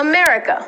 America,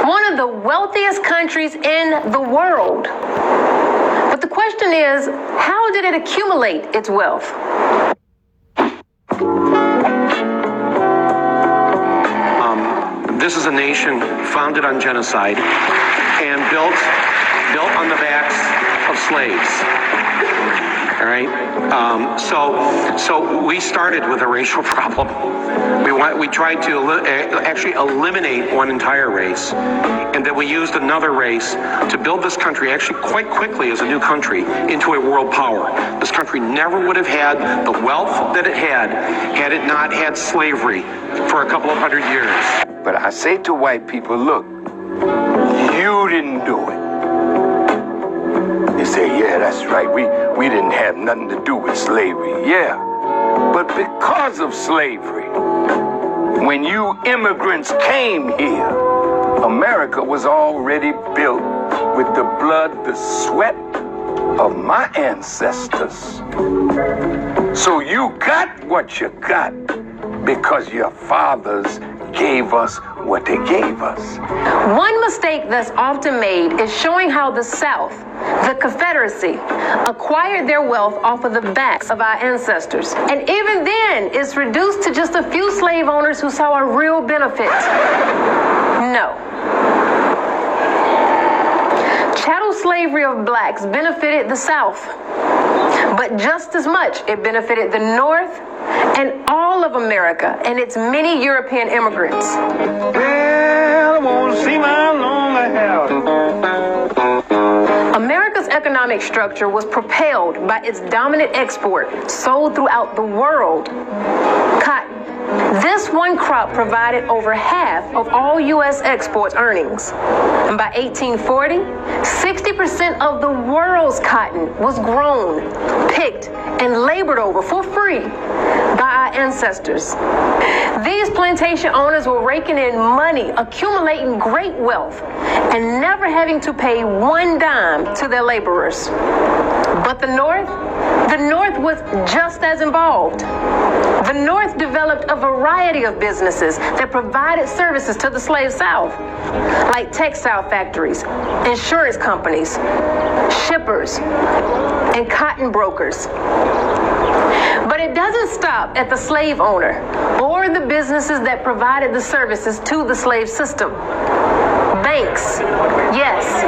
one of the wealthiest countries in the world. But the question is, how did it accumulate its wealth? This is a nation founded on genocide and built on the backs of slaves. All right. So we started with a racial problem. We tried to actually eliminate one entire race, and then we used another race to build this country actually quite quickly as a new country into a world power. This country never would have had the wealth that it had it not had slavery for a couple of hundred years. But I say to white people, look, you didn't do it. They say, yeah, that's right. We didn't have nothing to do with slavery. Yeah. But because of slavery, when you immigrants came here, America was already built with the blood, the sweat of my ancestors. So you got what you got because your fathers gave us what they gave us. One mistake that's often made is showing how the South, the Confederacy, acquired their wealth off of the backs of our ancestors. And even then, it's reduced to just a few slave owners who saw a real benefit. No. Chattel slavery of blacks benefited the South, but just as much it benefited the North and all of America and its many European immigrants. Well, I won't see my lonely house. America's economic structure was propelled by its dominant export, sold throughout the world, cotton. This one crop provided over half of all U.S. exports earnings. And by 1840, 60% of the world's cotton was grown, picked, and labored over for free by our ancestors. These plantation owners were raking in money, accumulating great wealth, and never having to pay one dime to their laborers. But the North was just as involved. The North developed a variety of businesses that provided services to the slave South, like textile factories, insurance companies, shippers, and cotton brokers. But it doesn't stop at the slave owner or the businesses that provided the services to the slave system. Banks, yes.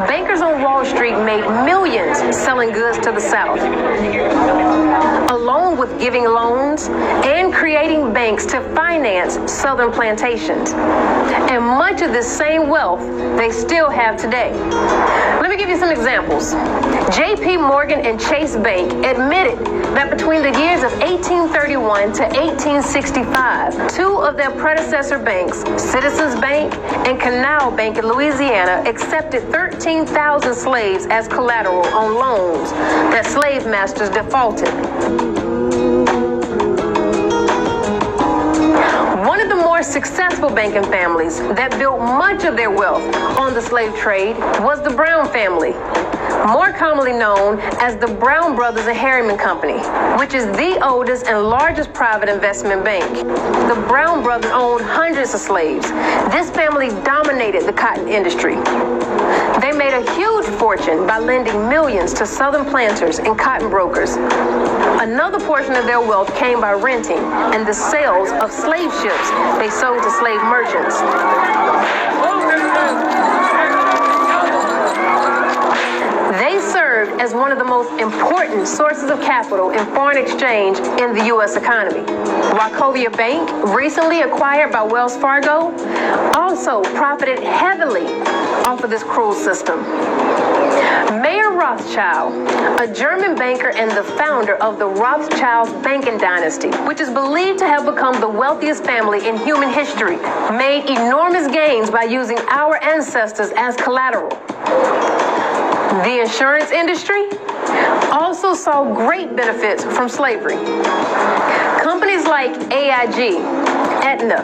Bankers on Wall Street made millions selling goods to the South, along with giving loans and creating banks to finance Southern plantations. And much of this same wealth they still have today. Let me give you some examples. J.P. Morgan and Chase Bank admitted that between the years of 1831 to 1865, two of their predecessor banks, Citizens Bank and Canal Bank in Louisiana, accepted 13,000 slaves as collateral on loans that slave masters defaulted. One of the more successful banking families that built much of their wealth on the slave trade was the Brown family, more commonly known as the Brown Brothers and Harriman Company, which is the oldest and largest private investment bank. The Brown Brothers owned hundreds of slaves. This family dominated the cotton industry. They made a huge fortune by lending millions to Southern planters and cotton brokers. Another portion of their wealth came by renting and the sales of slave ships they sold to slave merchants. They served as one of the most important sources of capital in foreign exchange in the U.S. economy. Wachovia Bank, recently acquired by Wells Fargo, also profited heavily off of this cruel system. Mayer Rothschild, a German banker and the founder of the Rothschilds banking dynasty, which is believed to have become the wealthiest family in human history, made enormous gains by using our ancestors as collateral. The insurance industry also saw great benefits from slavery. Companies like AIG, Aetna,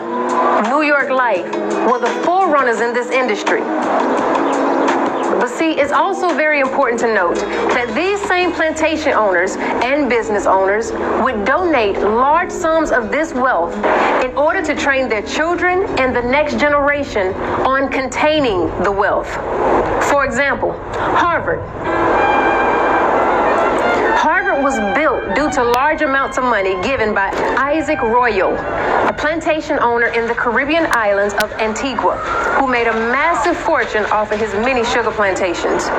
New York Life were the forerunners in this industry. But see, it's also very important to note that these same plantation owners and business owners would donate large sums of this wealth in order to train their children and the next generation on containing the wealth. For example, Harvard was built due to large amounts of money given by Isaac Royal, a plantation owner in the Caribbean islands of Antigua, who made a massive fortune off of his many sugar plantations.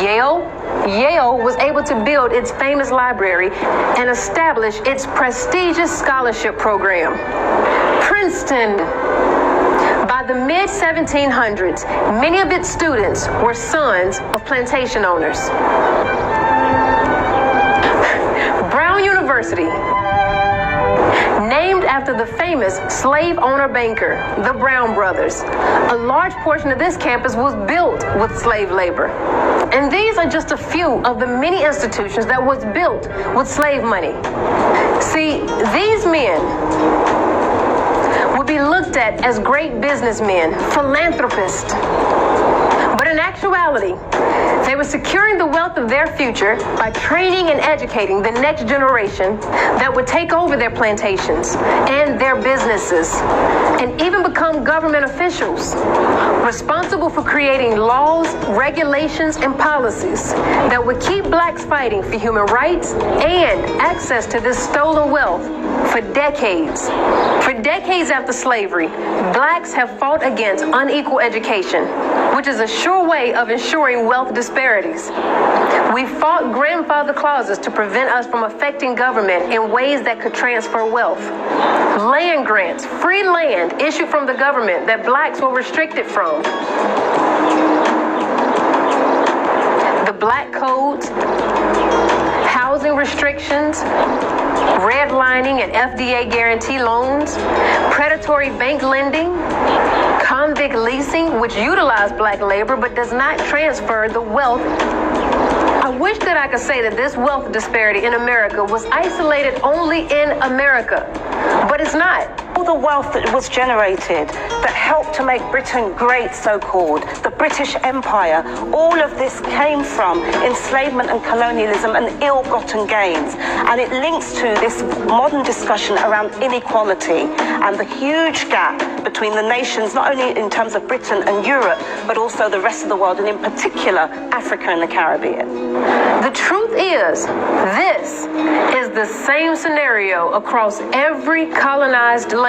Yale was able to build its famous library and establish its prestigious scholarship program. Princeton. By the mid-1700s, many of its students were sons of plantation owners. Brown University, named after the famous slave owner banker, the Brown brothers. A large portion of this campus was built with slave labor. And these are just a few of the many institutions that was built with slave money. See, these men would be looked at as great businessmen, philanthropists. But in actuality, they were securing the wealth of their future by training and educating the next generation that would take over their plantations and their businesses, and even become government officials, responsible for creating laws, regulations, and policies that would keep blacks fighting for human rights and access to this stolen wealth for decades. For decades after slavery, blacks have fought against unequal education, which is a sure way of ensuring wealth disparities. We fought grandfather clauses to prevent us from affecting government in ways that could transfer wealth. Land grants, free land issued from the government that blacks were restricted from. The black codes, housing restrictions, redlining and FDA guarantee loans, predatory bank lending, convict leasing, which utilized black labor but does not transfer the wealth. I wish that I could say that this wealth disparity in America was isolated only in America, but it's not. All the wealth that was generated that helped to make Britain great, so-called, the British Empire, all of this came from enslavement and colonialism and ill-gotten gains. And it links to this modern discussion around inequality and the huge gap between the nations, not only in terms of Britain and Europe, but also the rest of the world, and in particular, Africa and the Caribbean. The truth is, this is the same scenario across every colonized land.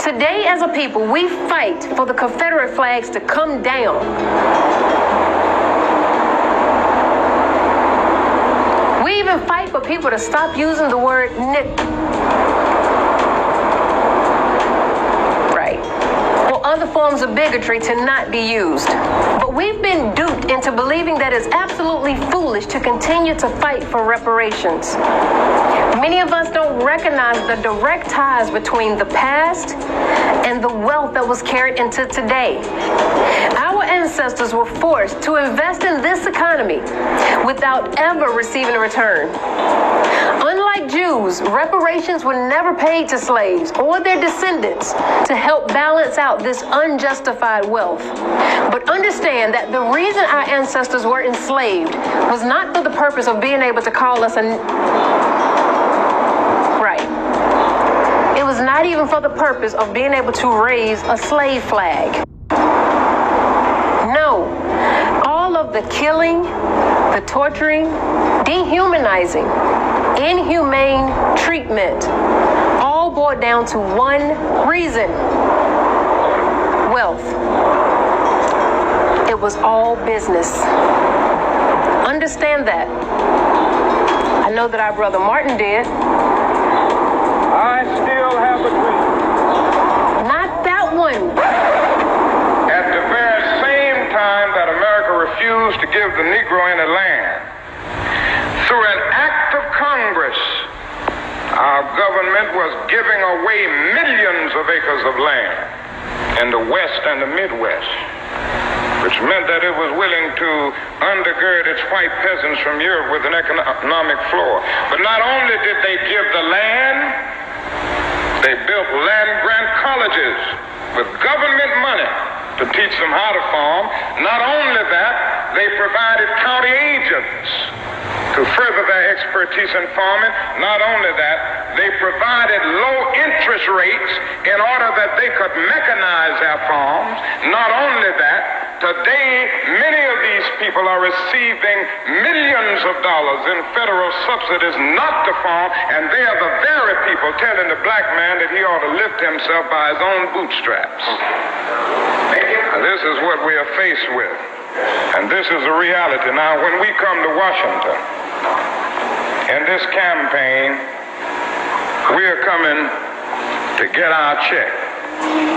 Today, as a people, we fight for the Confederate flags to come down. We even fight for people to stop using the word other forms of bigotry to not be used. But we've been duped into believing that it's absolutely foolish to continue to fight for reparations. Many of us don't recognize the direct ties between the past and the wealth that was carried into today. Our ancestors were forced to invest in this economy without ever receiving a return. Unlike Jews, reparations were never paid to slaves or their descendants to help balance out this unjustified wealth. But understand that the reason our ancestors were enslaved was not for the purpose of being able to call us It was not even for the purpose of being able to raise a slave flag. No, all of the killing, the torturing, dehumanizing, inhumane treatment all boiled down to one reason: wealth. It was all business. Understand that. I know that our brother Martin did. I still have a dream. Not that one. At the very same time that America refused to give the Negro any land, through an act of Congress, our government was giving away millions of acres of land in the West and the Midwest, which meant that it was willing to undergird its white peasants from Europe with an economic floor. But not only did they give the land, they built land grant colleges with government money to teach them how to farm. Not only that, they provided county agents to further their expertise in farming. Not only that, they provided low interest rates in order that they could mechanize their farms. Not only that, today many of these people are receiving millions of dollars in federal subsidies not to farm, and they are the very people telling the black man that he ought to lift himself by his own bootstraps. This is what we are faced with. And this is the reality. Now, when we come to Washington, in this campaign, we are coming to get our check.